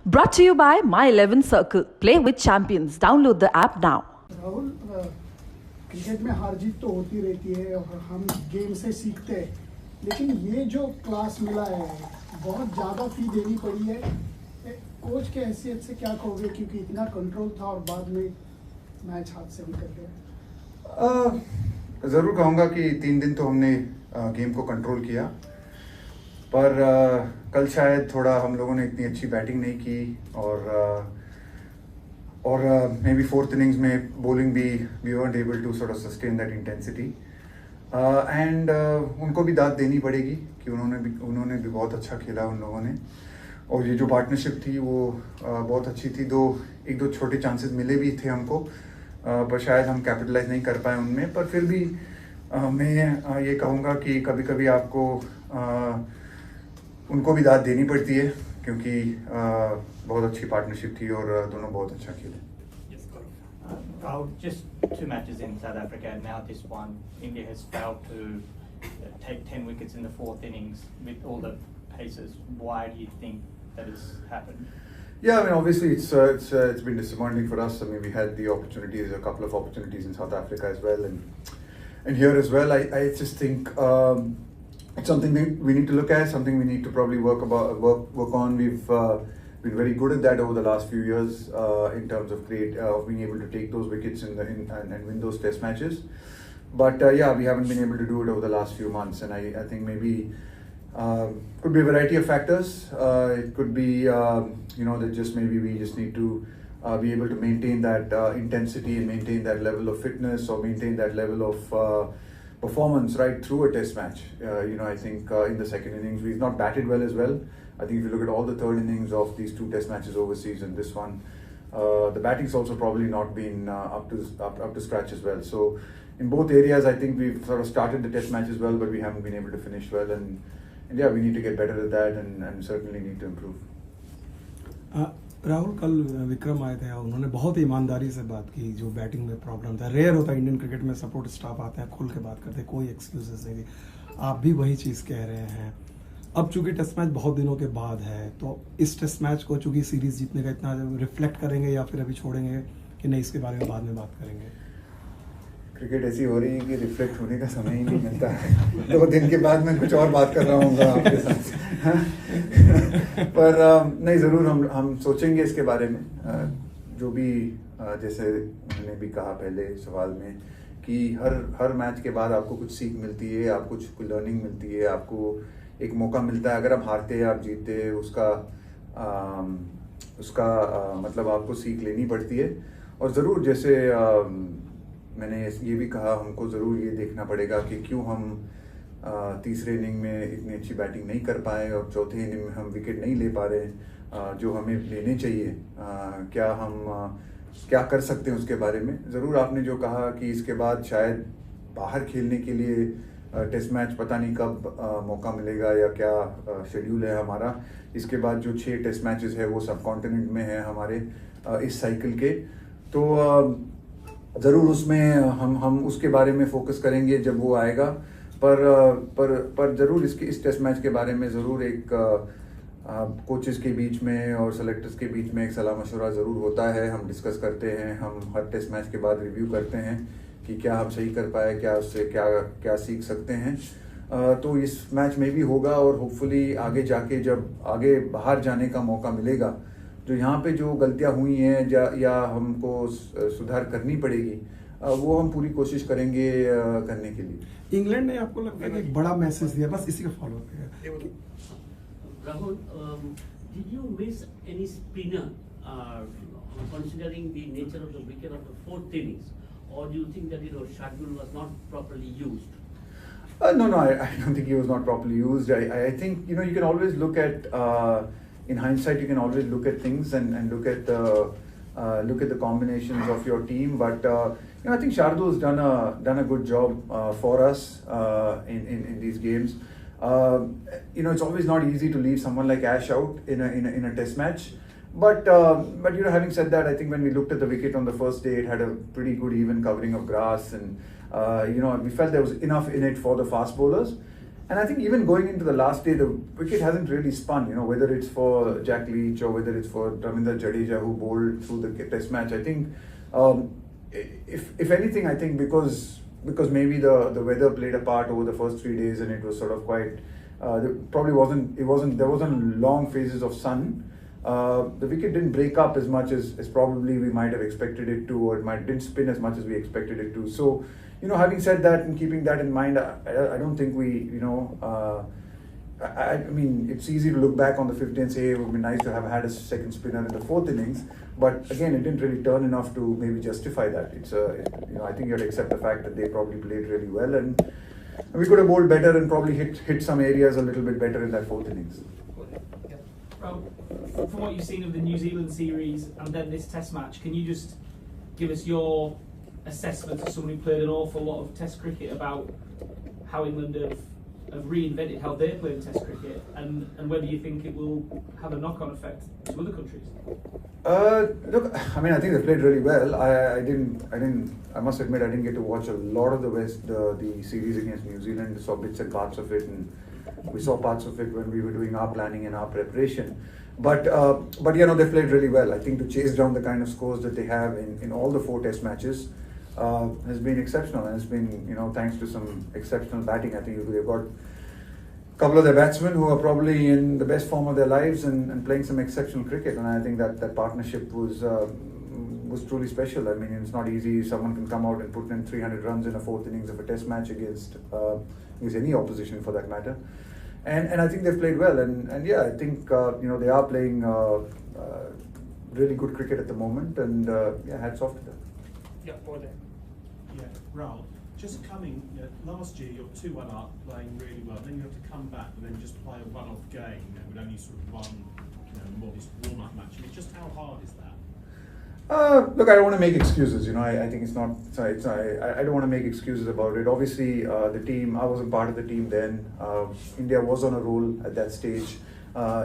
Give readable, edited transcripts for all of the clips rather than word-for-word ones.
Brought to you by My 11 Circle. Play with champions. Download the app now. Rahul, cricket में हार जीत तो होती रहती है और हम गेम से सीखते हैं, लेकिन ये जो क्लास मिला है बहुत ज़्यादा फी देनी पड़ी है। कोच के हैसियत से क्या कहोगे, क्योंकि इतना कंट्रोल था और बाद में मैच हाथ से निकल गया। ज़रूर कहूँगा कि 3 दिन तो हमने गेम को कंट्रोल किया, पर कल शायद थोड़ा हम लोगों ने इतनी अच्छी बैटिंग नहीं की और मे बी 4th इनिंग्स में बॉलिंग भी we weren't able to sort of sustain that intensity and उनको भी दाद देनी पड़ेगी कि उन्होंने भी बहुत अच्छा खेला उन लोगों ने। और ये जो पार्टनरशिप थी वो बहुत अच्छी थी। एक दो छोटे चांसेस मिले भी थे हमको, पर शायद हम कैपिटलाइज नहीं कर पाए उनमें। पर फिर भी मैं ये कहूँगा कि कभी कभी आपको उनको भी दाद देनी पड़ती है, क्योंकि बहुत अच्छी पार्टनरशिप थी और दोनों बहुत अच्छा खेले। Rahul, just 2 matches in South Africa, and now this one, India has failed to take 10 wickets in the 4th innings with all the paces. Why do you think that has happened? Yeah, I mean, obviously it's been disappointing for us. I mean, we had a couple of opportunities in South Africa as well, and here as well. I just think it's something that we need to look at, something we need to probably work on. We've been very good at that over the last few years in terms of being able to take those wickets and win those test matches. But yeah, we haven't been able to do it over the last few months, and I think maybe could be a variety of factors. It could be that just maybe we just need to be able to maintain that intensity and maintain that level of fitness, or maintain that level of performance right through a test match. I think in the second innings we've not batted well as well. I think if you look at all the third innings of these 2 test matches overseas and this one, the batting's also probably not been up to scratch as well. So in both areas, I think we've sort of started the test matches well, but we haven't been able to finish well. And yeah, we need to get better at that, and certainly need to improve. Rahul, कल विक्रम आए थे, उन्होंने बहुत ही ईमानदारी से बात की। जो बैटिंग में प्रॉब्लम था, रेयर होता है इंडियन क्रिकेट में सपोर्ट स्टाफ आते हैं, खुल के बात करते हैं, कोई एक्सक्यूजेस नहीं थी। आप भी वही चीज़ कह रहे हैं। अब चूंकि टेस्ट मैच बहुत दिनों के बाद है, तो इस टेस्ट मैच को चूंकि सीरीज जीतने का इतना रिफ्लेक्ट करेंगे या फिर अभी छोड़ेंगे कि नहीं, इसके बारे में बाद में बात करेंगे। क्रिकेट ऐसी हो रही है कि रिफ्लेक्ट होने का समय ही नहीं मिलता है। 2 दिन के बाद मैं कुछ और बात कर रहा हूँ आपके साथ। पर नहीं, ज़रूर हम सोचेंगे इसके बारे में। जो भी जैसे मैंने भी कहा पहले सवाल में कि हर मैच के बाद आपको कुछ सीख मिलती है, आपको कुछ लर्निंग मिलती है, आपको एक मौका मिलता है। अगर आप हारते हैं, आप जीतते हैं, उसका मतलब आपको सीख लेनी पड़ती है। और ज़रूर जैसे मैंने ये भी कहा, हमको ज़रूर ये देखना पड़ेगा कि क्यों हम तीसरे इनिंग में इतनी अच्छी बैटिंग नहीं कर पाए और चौथे इनिंग में हम विकेट नहीं ले पा रहे जो हमें लेने चाहिए। क्या कर सकते हैं उसके बारे में। ज़रूर आपने जो कहा कि इसके बाद शायद बाहर खेलने के लिए टेस्ट मैच पता नहीं कब मौका मिलेगा या क्या शेड्यूल है हमारा। इसके बाद जो 6 टेस्ट मैचेस है वो सब कॉन्टिनेंट में है हमारे इस साइकिल के। तो ज़रूर उसमें हम उसके बारे में फोकस करेंगे जब वो आएगा। पर ज़रूर इस टेस्ट मैच के बारे में ज़रूर एक कोचेस के बीच में और सेलेक्टर्स के बीच में एक सलाह मशवरा ज़रूर होता है। हम डिस्कस करते हैं, हम हर टेस्ट मैच के बाद रिव्यू करते हैं कि क्या हम सही कर पाए, क्या उससे क्या सीख सकते हैं। तो इस मैच में भी होगा, और होपफुली आगे जाके जब आगे बाहर जाने का मौका मिलेगा, जो यहाँ पे जो गलतियाँ हुई हैं या हमको सुधार करनी पड़ेगी, वो हम पूरी कोशिश करेंगे करने के लिए। इंग्लैंड ने आपको लगता है कि एक बड़ा मैसेज दिया, बस इसी का फॉलो अप है। Rahul, did you miss any spinner considering the nature of the wicket of the 4th innings, or do you think that Shardul was not properly used? No, I don't think he was not properly used. I think you can always look at in hindsight you can always look at things and look at the combinations of your team. But I think Shardul's done a good job for us in these games. It's always not easy to leave someone like Ash out in a test match. But having said that, I think when we looked at the wicket on the first day, it had a pretty good even covering of grass, and we felt there was enough in it for the fast bowlers. And I think even going into the last day, the wicket hasn't really spun, whether it's for Jack Leach or whether it's for Dravid Jadeja who bowled through the test match. I think, if anything, I think because maybe the weather played a part over the first 3 days and it was sort of quite, there wasn't long phases of sun. The wicket didn't break up as much as probably we might have expected it to, or didn't spin as much as we expected it to. So, having said that and keeping that in mind, I don't think we, I mean, it's easy to look back on the 50 and say, hey, it would be nice to have had a second spinner in the fourth innings. But again, it didn't really turn enough to maybe justify that. I think you have to accept the fact that they probably played really well, and we could have bowled better and probably hit some areas a little bit better in that fourth innings. Well, from what you've seen of the New Zealand series and then this Test match, can you just give us your assessment as someone who played an awful lot of Test cricket about how England have reinvented how they play Test cricket, and whether you think it will have a knock-on effect to other countries? Look, I mean, I think they played really well. I must admit, I didn't get to watch a lot of the series against New Zealand. I saw bits and parts of it, and we saw parts of it when we were doing our planning and our preparation. But they played really well. I think to chase down the kind of scores that they have in all the 4 Test matches has been exceptional, and it's been thanks to some exceptional batting. I think they've got a couple of their batsmen who are probably in the best form of their lives and playing some exceptional cricket, and I think that partnership was truly special. I mean, it's not easy. Someone can come out and put in 300 runs in a fourth innings of a Test match against any opposition for that matter. And I think they've played well, and yeah, I think they are playing really good cricket at the moment, and hats off to them. Yeah, or there. Yeah, Rahul, just coming, last year you're 2-1 up, playing really well, then you have to come back and then just play a one-off game, with only sort of one, modest warm-up match. I mean, just how hard is that? Look, I don't want to make excuses. I think it's not. I don't want to make excuses about it. Obviously, the team. I wasn't part of the team then. India was on a roll at that stage.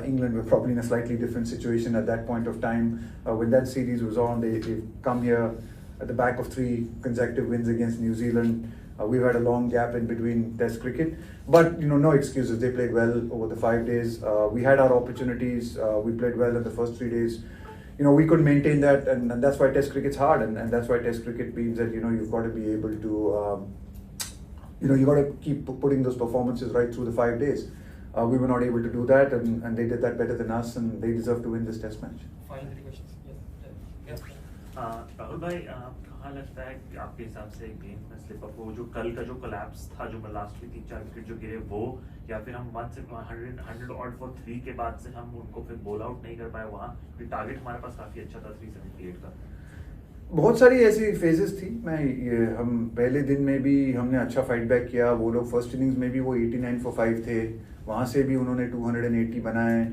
England were probably in a slightly different situation at that point of time. When that series was on, they've come here at the back of 3 consecutive wins against New Zealand. We've had a long gap in between Test cricket, but no excuses. They played well over the 5 days. We had our opportunities. We played well in the first 3 days. We couldn't maintain that, and that's why Test cricket's hard, and that's why Test cricket means that you've got to be able to, you've got to keep putting those performances right through the 5 days. We were not able to do that, and they did that better than us, and they deserve to win this Test match. Final 3 questions. Yes. Rahul भाई, कहाँ लगता है कि आपके हिसाब से game में slip up हो, जो कल का जो कोलैप्स था, जो लास्ट में 3-4 विकेट जो गिरे वो, या फिर हम 100 ऑड फॉर 3 के बाद से हम उनको फिर बॉल आउट नहीं कर पाए वहाँ, फिर टारगेट हमारे पास काफी अच्छा था 378 का? बहुत सारी ऐसी फेजेस थी। हम पहले दिन में भी हमने अच्छा फाइट बैक किया। वो लोग फर्स्ट इनिंग्स में भी वो 89 for 5 थे, वहाँ से भी उन्होंने 280 बनाए।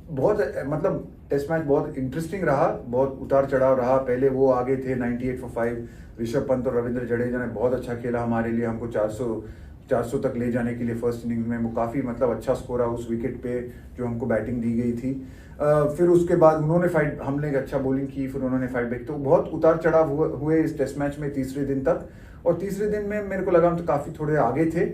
बहुत मतलब टेस्ट मैच बहुत इंटरेस्टिंग रहा, बहुत उतार चढ़ाव रहा। पहले वो आगे थे 98 for 5, ऋषभ पंत और रविंद्र जडेजा ने बहुत अच्छा खेला हमारे लिए, हमको 400 तक ले जाने के लिए फर्स्ट इनिंग्स में। वो काफ़ी मतलब अच्छा स्कोर रहा उस विकेट पे जो हमको बैटिंग दी गई थी। फिर उसके बाद उन्होंने हमने अच्छा बॉलिंग की, फिर उन्होंने फाइट बैक। तो बहुत उतार चढ़ाव हुए इस टेस्ट मैच में तीसरे दिन तक, और तीसरे दिन में मेरे को लगा हम तो काफ़ी थोड़े आगे थे।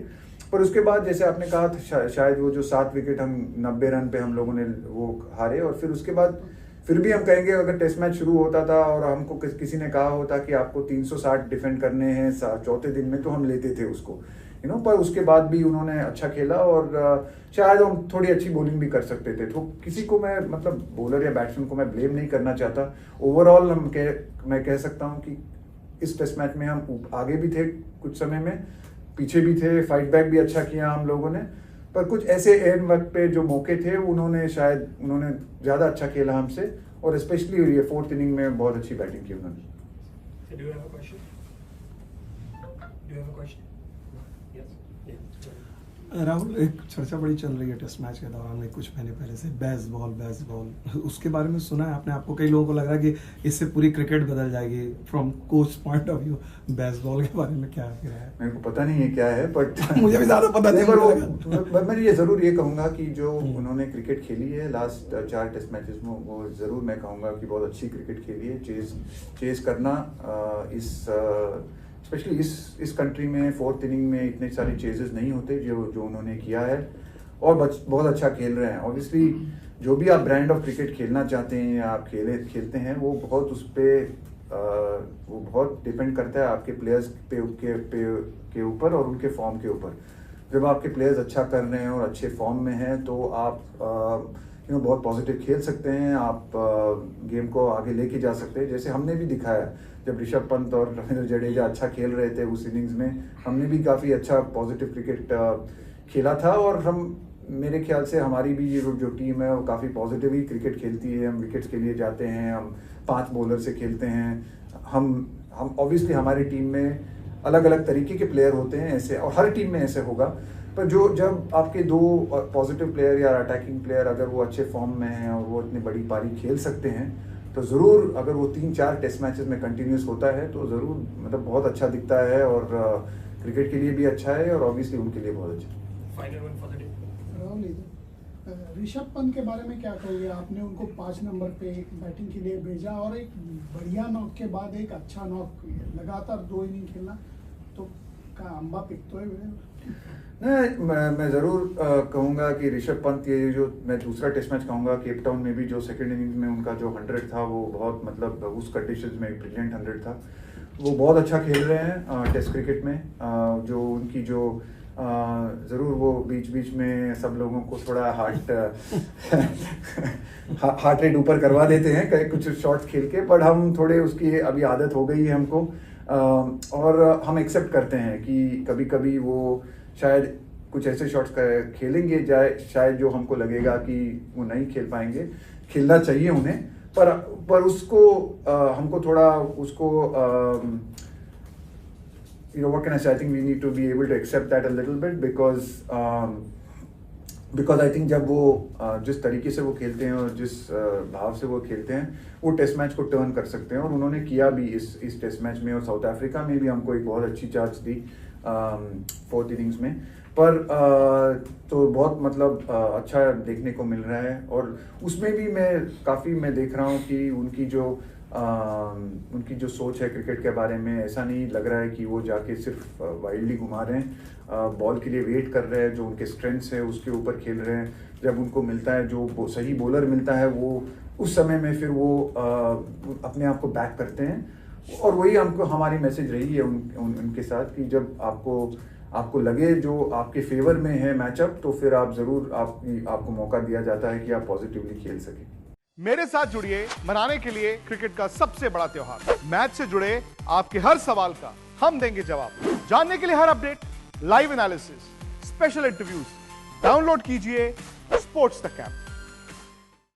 पर उसके बाद जैसे आपने कहा था, शायद वो जो 7 विकेट हम 90 रन पे हम लोगों ने वो हारे, और फिर उसके बाद फिर भी हम कहेंगे अगर टेस्ट मैच शुरू होता था और हमको किसी ने कहा होता कि आपको 360 डिफेंड करने हैं चौथे दिन में, तो हम लेते थे उसको, पर उसके बाद भी उन्होंने अच्छा खेला, और शायद हम थोड़ी अच्छी बॉलिंग भी कर सकते थे। तो किसी को मैं मतलब बॉलर या बैट्समैन को मैं ब्लेम नहीं करना चाहता। ओवरऑल मैं कह सकता हूँ कि इस टेस्ट मैच में हम आगे भी थे, कुछ समय में पीछे भी थे, फाइट बैक भी अच्छा किया हम लोगों ने, पर कुछ ऐसे एंड वक्त पे जो मौके थे उन्होंने ज़्यादा अच्छा खेला हमसे, और स्पेशली ये 4th इनिंग में बहुत अच्छी बैटिंग की उन्होंने। Do you have a question? Rahul, एक चर्चा बड़ी चल रही है टेस्ट मैच के दौरान में कुछ महीने पहले से, बेस बॉल उसके बारे में सुना है आपने? आपको कई लोगों को लग रहा है कि इससे पूरी क्रिकेट बदल जाएगी from coach point of view. Base ball के बारे में क्या है? मेरे को पता नहीं है क्या है, बट मुझे भी ज्यादा पता नहीं, पर मैं ये जरूर ये कहूंगा कि जो उन्होंने क्रिकेट खेली है लास्ट 4 टेस्ट मैचेस में, वो जरूर मैं कहूंगा कि बहुत अच्छी क्रिकेट खेली है। चेज करना स्पेशली इस कंट्री में 4th इनिंग में इतने सारे चेजेस नहीं होते जो उन्होंने किया है, और बहुत अच्छा खेल रहे हैं। ऑब्वियसली जो भी आप ब्रांड ऑफ क्रिकेट खेलना चाहते हैं या आप खेलते हैं, वो बहुत उस पर वो बहुत डिपेंड करता है आपके प्लेयर्स के ऊपर और उनके फॉर्म के ऊपर। जब आपके प्लेयर्स अच्छा कर रहे हैं और अच्छे फॉर्म में हैं तो आप बहुत पॉजिटिव खेल सकते हैं, आप गेम को आगे लेके जा सकते हैं। जैसे हमने भी दिखाया जब ऋषभ पंत और रविंद्र जडेजा अच्छा खेल रहे थे उस इनिंग्स में, हमने भी काफ़ी अच्छा पॉजिटिव क्रिकेट खेला था। और हम मेरे ख्याल से हमारी भी जो टीम है वो काफ़ी पॉजिटिव ही क्रिकेट खेलती है। हम विकेट्स के लिए जाते हैं, हम 5 बॉलर से खेलते हैं। हम ऑब्वियसली हमारी टीम में अलग अलग तरीके के प्लेयर होते हैं ऐसे, और हर टीम में ऐसे होगा। पर जब आपके 2 पॉजिटिव प्लेयर या अटैकिंग प्लेयर अगर वो अच्छे फॉर्म में हैं और वो इतनी बड़ी पारी खेल सकते हैं, तो ज़रूर अगर वो 3-4 टेस्ट मैचेस में कंटिन्यूस होता है तो ज़रूर मतलब बहुत अच्छा दिखता है, और क्रिकेट के लिए भी अच्छा है और ऑब्वियसली उनके लिए बहुत अच्छा है। राहुल, ऋषभ पंत के बारे में क्या कहोगे? आपने उनको 5 नंबर पे एक बैटिंग के लिए भेजा और एक बढ़िया नॉक के बाद एक अच्छा नॉक, लगातार 2 इनिंग खेलना, तो का अंबा पिक तो है। नहीं, मैं ज़रूर कहूँगा कि ऋषभ पंत, ये जो मैं दूसरा टेस्ट मैच कहूँगा, केप टाउन में भी जो सेकंड इनिंग में उनका जो 100 था वो बहुत मतलब उस कंडीशंस में ब्रिलियंट 100 था। वो बहुत अच्छा खेल रहे हैं टेस्ट क्रिकेट में। जो उनकी जो ज़रूर वो बीच में सब लोगों को थोड़ा हार्ट रेट ऊपर करवा देते हैं कई कुछ शॉट्स खेल के, बट हम थोड़े उसकी अभी आदत हो गई है हमको, और हम एक्सेप्ट करते हैं कि कभी कभी वो शायद कुछ ऐसे शॉट्स खेलेंगे शायद जो हमको लगेगा कि वो नहीं खेल पाएंगे। खेलना चाहिए उन्हें, पर उसको हमको थोड़ा उसको what can I say? I think we need to be able to accept that a little bit because I think जब वो जिस तरीके से वो खेलते हैं और जिस भाव से वो खेलते हैं, वो टेस्ट मैच को टर्न कर सकते हैं, और उन्होंने किया भी इस टेस्ट मैच में। और साउथ अफ्रीका में भी हमको एक बहुत अच्छी चांस दी 4th इनिंग्स में, पर तो बहुत मतलब अच्छा देखने को मिल रहा है। और उसमें भी मैं देख रहा हूँ कि उनकी जो सोच है क्रिकेट के बारे में, ऐसा नहीं लग रहा है कि वो जाके सिर्फ वाइल्डली घुमा रहे हैं, बॉल के लिए वेट कर रहे हैं, जो उनके स्ट्रेंथ्स है उसके ऊपर खेल रहे हैं। जब उनको मिलता है, जो सही बॉलर मिलता है, वो उस समय में फिर वो अपने आप को बैक करते हैं। और वही हमारी मैसेज रही है उनके साथ कि जब आपको लगे जो आपके फेवर में है मैचअप, तो फिर आप जरूर आपको मौका दिया जाता है कि आप पॉजिटिवली खेल सकें। मेरे साथ जुड़िए मनाने के लिए क्रिकेट का सबसे बड़ा त्योहार। मैच से जुड़े आपके हर सवाल का हम देंगे जवाब। जानने के लिए हर update, live analysis, special interviews, download कीजिए स्पोर्ट्स द कैंप।